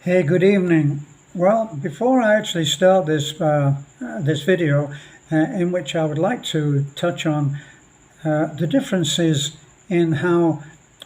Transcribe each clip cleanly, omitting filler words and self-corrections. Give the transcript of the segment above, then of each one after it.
Hey, good evening. Well, before I actually start this video, in which I would like to touch on the differences in how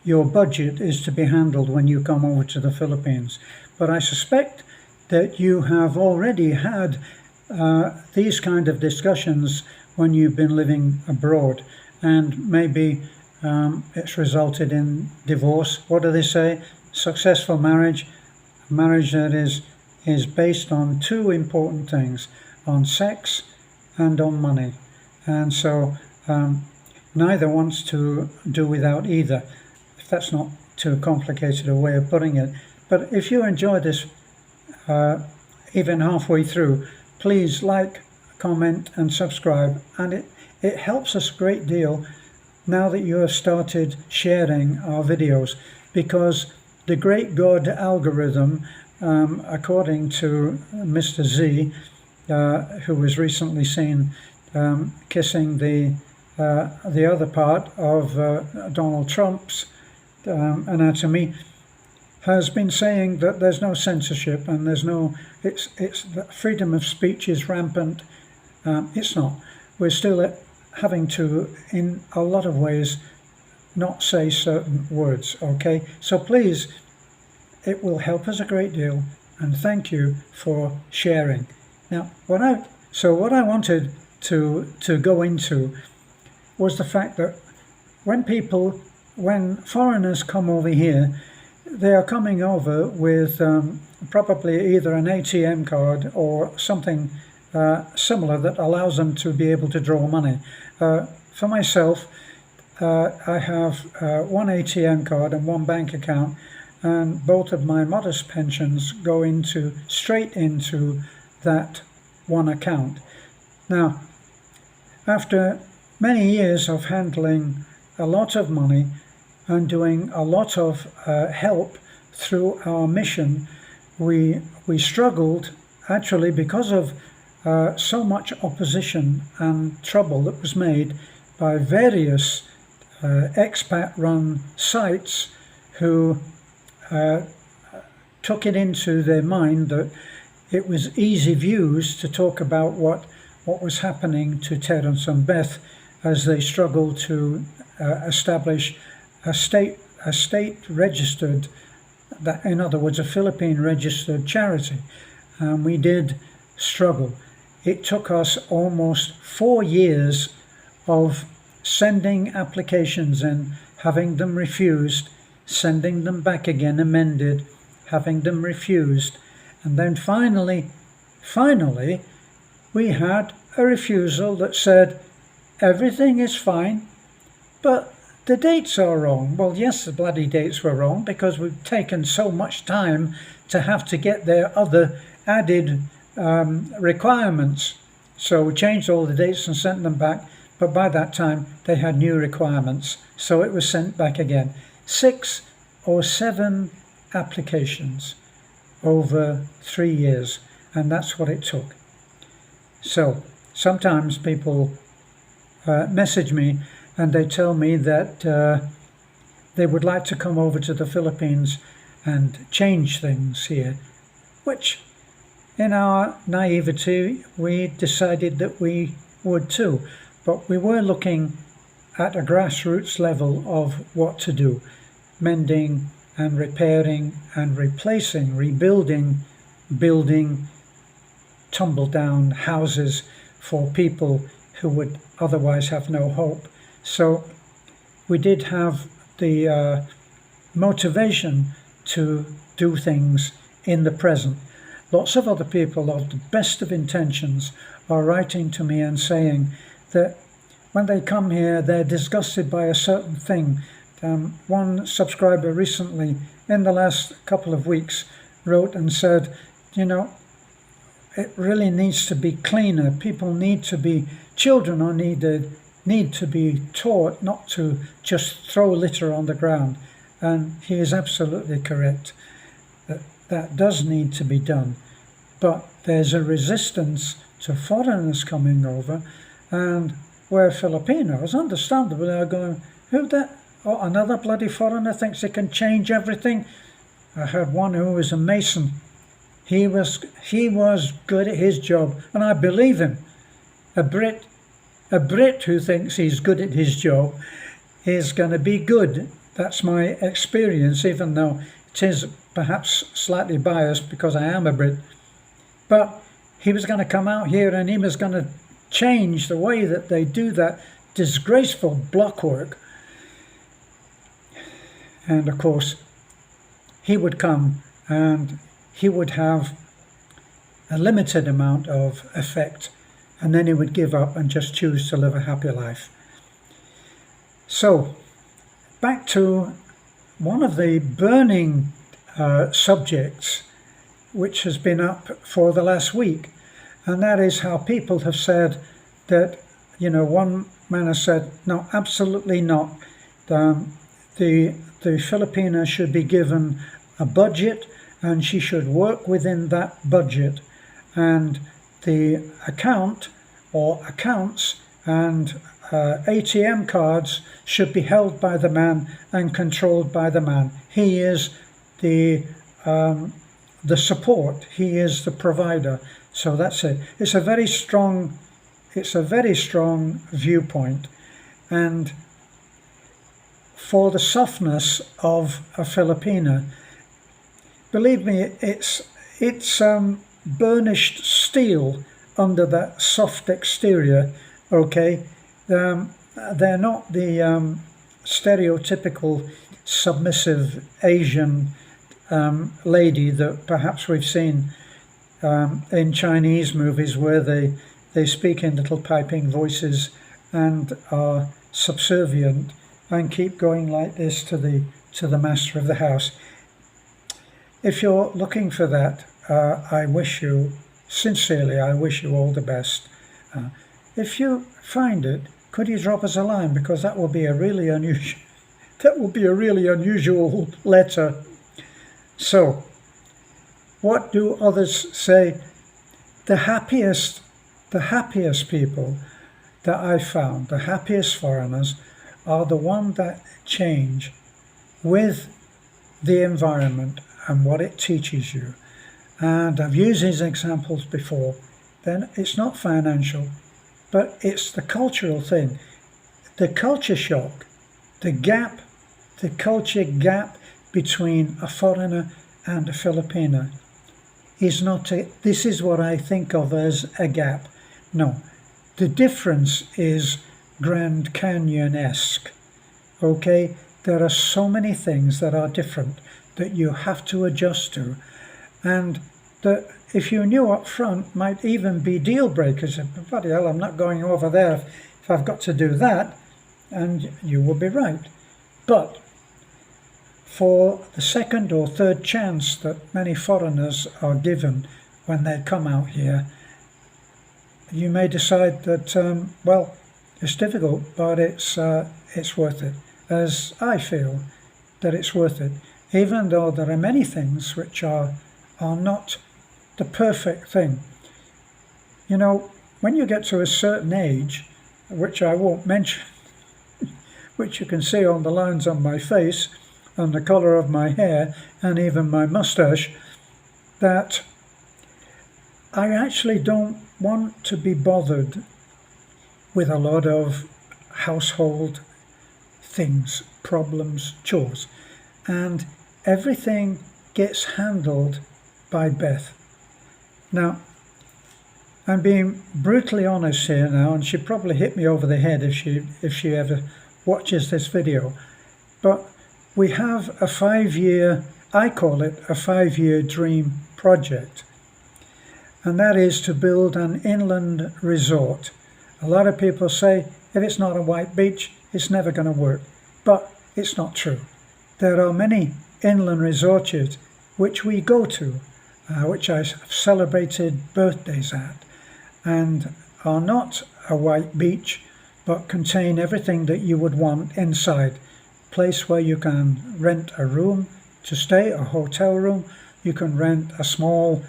your budget is to be handled when you come over to the Philippines. But I suspect that you have already had these kind of discussions when you've been living abroad, and maybe it's resulted in divorce. What do they say? Successful marriage, marriage that is based on two important things: on sex and on money. And so neither wants to do without either, if that's not too complicated a way of putting it. But if you enjoy this even halfway through, please like, comment and subscribe, and it helps us a great deal now that you have started sharing our videos, because the great God algorithm, according to Mr. Z, who was recently seen kissing the other part of Donald Trump's anatomy, has been saying that there's no censorship and it's that freedom of speech is rampant. It's not. We're still having to, in a lot of ways, not say certain words. Okay, so please, it will help us a great deal, and thank you for sharing. Now, what I wanted to go into was the fact that when foreigners come over here, they are coming over with probably either an ATM card or something similar that allows them to be able to draw money. For myself, I have one ATM card and one bank account, and both of my modest pensions go straight into that one account. Now, after many years of handling a lot of money and doing a lot of help through our mission, we struggled, actually, because of so much opposition and trouble that was made by various expat-run sites who took it into their mind that it was easy views to talk about what was happening to Terence and Beth as they struggled to establish a state registered, that, in other words, a Philippine registered charity. We did struggle. It took us almost 4 years of sending applications in, having them refused, sending them back again amended, having them refused, and then finally we had a refusal that said everything is fine, but the dates are wrong. Well, yes, the bloody dates were wrong, because we've taken so much time to have to get their other added requirements. So we changed all the dates and sent them back, but by that time they had new requirements, so it was sent back again. 6 or 7 applications over 3 years, and that's what it took. So sometimes people message me and they tell me that they would like to come over to the Philippines and change things here, which in our naivety we decided that we would too, but we were looking at a grassroots level of what to do: mending and repairing and replacing, rebuilding, building tumble down houses for people who would otherwise have no hope. So we did have the motivation to do things in the present. Lots of other people of the best of intentions are writing to me and saying that when they come here, they're disgusted by a certain thing. One subscriber recently, in the last couple of weeks, wrote and said, it really needs to be cleaner. Children need to be taught not to just throw litter on the ground. And he is absolutely correct. That does need to be done. But there's a resistance to foreigners coming over, and where Filipinos, understandably, are going, who that? Oh, another bloody foreigner thinks they can change everything. I had one who was a mason. He was good at his job, and I believe him. A Brit who thinks he's good at his job is going to be good. That's my experience, even though it is perhaps slightly biased because I am a Brit. But he was going to come out here and he was going to change the way that they do that disgraceful block work. And of course, he would come and he would have a limited amount of effect, and then he would give up and just choose to live a happy life. So, back to one of the burning subjects which has been up for the last week, and that is how people have said that, one man has said, no, absolutely not. The Filipina should be given a budget and she should work within that budget, and the account or accounts and ATM cards should be held by the man and controlled by the man. He is the support. He is the provider. So that's it. It's a very strong viewpoint, and for the softness of a Filipina, believe me, it's burnished steel under that soft exterior. Okay, they're not the stereotypical submissive Asian lady that perhaps we've seen in Chinese movies, where they speak in little piping voices and are subservient and keep going like this to the master of the house. If you're looking for that, I wish you all the best. If you find it, could you drop us a line, because that will be a really unusual letter. So, what do others say? The happiest people that I've found, the happiest foreigners, are the ones that change with the environment and what it teaches you. And I've used these examples before. Then it's not financial, but it's the cultural thing. The culture shock, the culture gap between a foreigner and a Filipina is not this is what I think of as a gap. No, the difference is Grand Canyon-esque. Okay, there are so many things that are different that you have to adjust to, and that if you knew up front might even be deal breakers. Bloody hell, I'm not going over there if I've got to do that, and you will be right. But for the second or third chance that many foreigners are given when they come out here, you may decide that, well, it's difficult, but it's worth it, as I feel that it's worth it, even though there are many things which are not the perfect thing. When you get to a certain age, which I won't mention, which you can see on the lines on my face and the colour of my hair and even my moustache, that I actually don't want to be bothered with a lot of household things, problems, chores, and everything gets handled by Beth. Now, I'm being brutally honest here now, and she'd probably hit me over the head if she ever watches this video, but we have a 5-year, I call it a 5-year dream project, and that is to build an inland resort. A lot of people say if it's not a white beach, it's never going to work, but it's not true. There are many inland resorts which we go to, which I've celebrated birthdays at, and are not a white beach, but contain everything that you would want inside. Place where you can rent a room to stay, a hotel room. You can rent a small,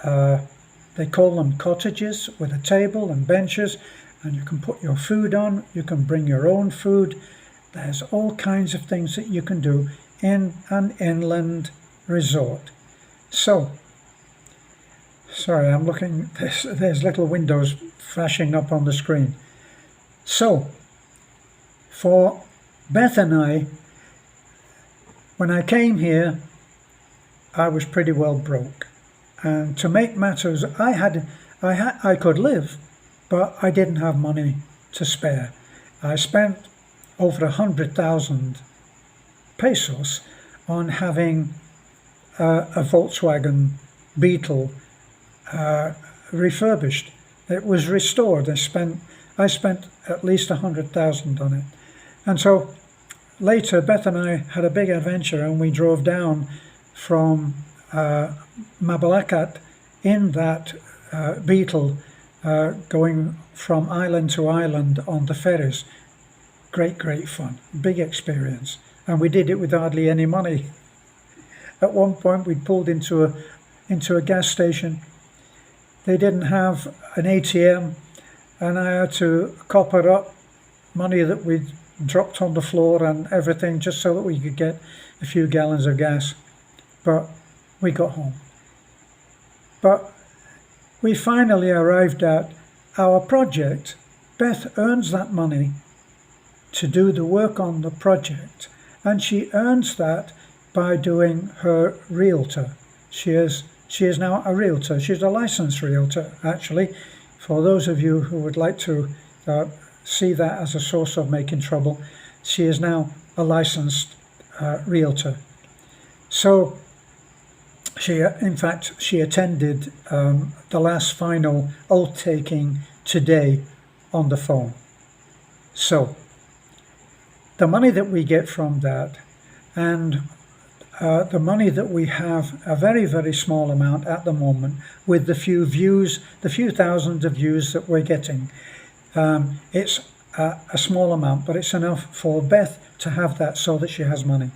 they call them cottages, with a table and benches, and you can put your food on. You can bring your own food. There's all kinds of things that you can do in an inland resort. So, sorry, I'm looking, there's little windows flashing up on the screen. So, for Beth and I, when I came here, I was pretty well broke. And to make matters, I could live, but I didn't have money to spare. I spent over 100,000 pesos on having a Volkswagen Beetle refurbished. It was restored. I spent at least 100,000 on it. And so later, Beth and I had a big adventure, and we drove down from Mabalacat in that Beetle, going from island to island on the ferries. Great fun, big experience. And we did it with hardly any money. At one point, we pulled into a gas station. They didn't have an ATM, and I had to copper up money that we'd dropped on the floor and everything, just so that we could get a few gallons of gas. But we got home. But we finally arrived at our project. Beth earns that money to do the work on the project, and she earns that by doing her realtor. She is now a realtor. She's a licensed realtor, actually. For those of you who would like to see that as a source of making trouble, she is now a licensed realtor. So in fact, she attended the last final oath taking today on the phone. So the money that we get from that, and the money that we have, a very small amount at the moment, with the few views, the few thousands of views that we're getting, it's a small amount, but it's enough for Beth to have that so that she has money.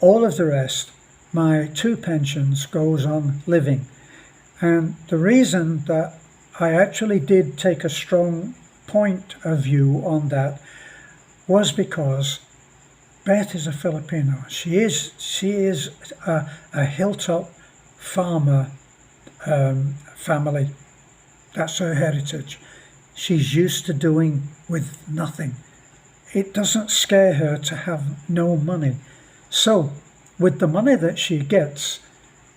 All of the rest, my 2 pensions, goes on living. And the reason that I actually did take a strong point of view on that was because Beth is a Filipino. She is a hilltop farmer family. That's her heritage. She's used to doing with nothing. It doesn't scare her to have no money. So with the money that she gets,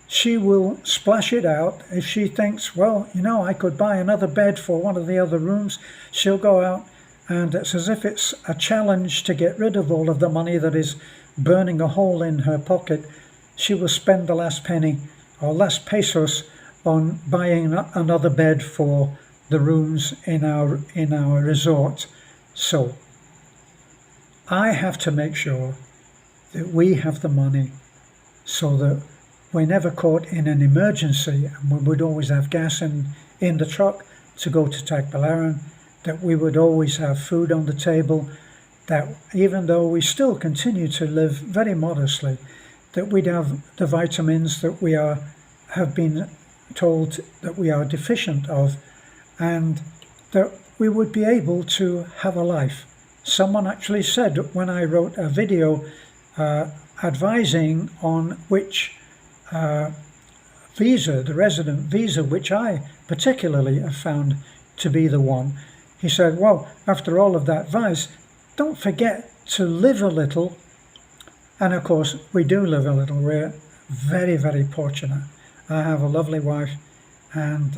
she will splash it out. If she thinks, well, I could buy another bed for one of the other rooms, she'll go out, and it's as if it's a challenge to get rid of all of the money that is burning a hole in her pocket. She will spend the last penny or last pesos on buying another bed for the rooms in our resort. So I have to make sure that we have the money so that we're never caught in an emergency, and we would always have gas in the truck to go to Tagbilaran, that we would always have food on the table, that even though we still continue to live very modestly, that we'd have the vitamins that we have been told that we are deficient of, and that we would be able to have a life. Someone actually said, when I wrote a video advising on which visa, the resident visa, which I particularly have found to be the one, he said, well, after all of that advice, don't forget to live a little. And of course, we do live a little. We're very fortunate. I have a lovely wife, and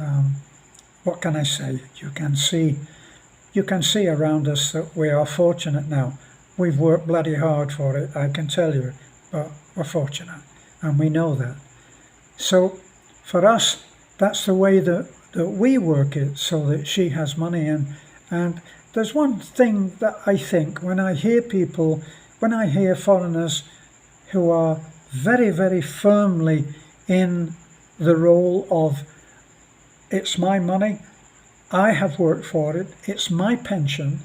what can I say? You can see around us that we are fortunate now. We've worked bloody hard for it, I can tell you, but we're fortunate, and we know that. So for us, that's the way that we work it, so that she has money. And there's one thing that I think when I hear foreigners who are very firmly in the role of, it's my money, I have worked for it, it's my pension,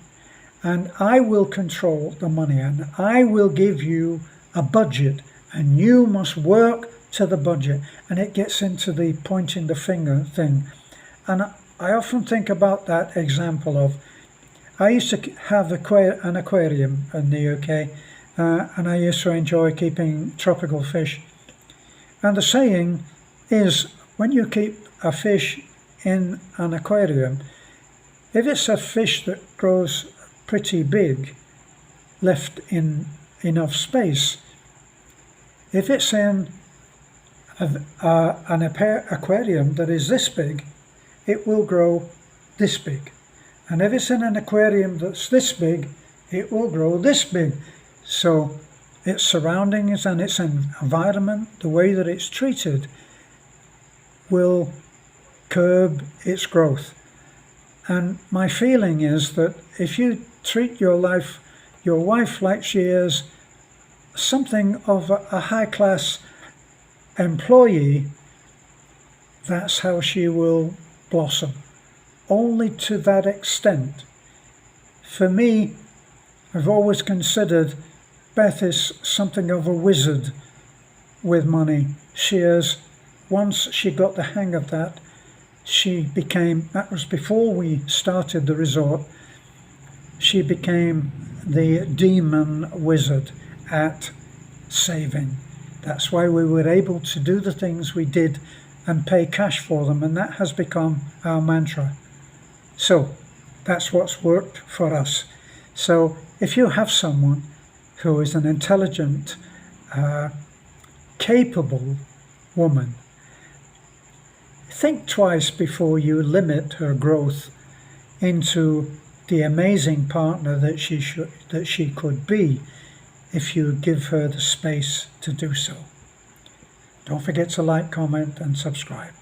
and I will control the money, and I will give you a budget, and you must work to the budget. And it gets into the pointing the finger thing. And I often think about that example of, I used to have an aquarium in the UK, and I used to enjoy keeping tropical fish. And the saying is, when you keep a fish in an aquarium, if it's a fish that grows pretty big, left in enough space, if it's in an aquarium that is this big, it will grow this big. And if it's in an aquarium that's this big, it will grow this big. So its surroundings and its environment, the way that it's treated, will curb its growth. And my feeling is that if you treat your wife like she is something of a high-class employee, that's how she will blossom. Only to that extent. For me, I've always considered Beth is something of a wizard with money. She is, once she got the hang of that, she became, that was before we started the resort, she became the demon wizard at saving. That's why we were able to do the things we did and pay cash for them, and that has become our mantra. So that's what's worked for us. So if you have someone who is an intelligent, capable woman, think twice before you limit her growth into the amazing partner that she could be if you give her the space to do so. Don't forget to like, comment, and subscribe.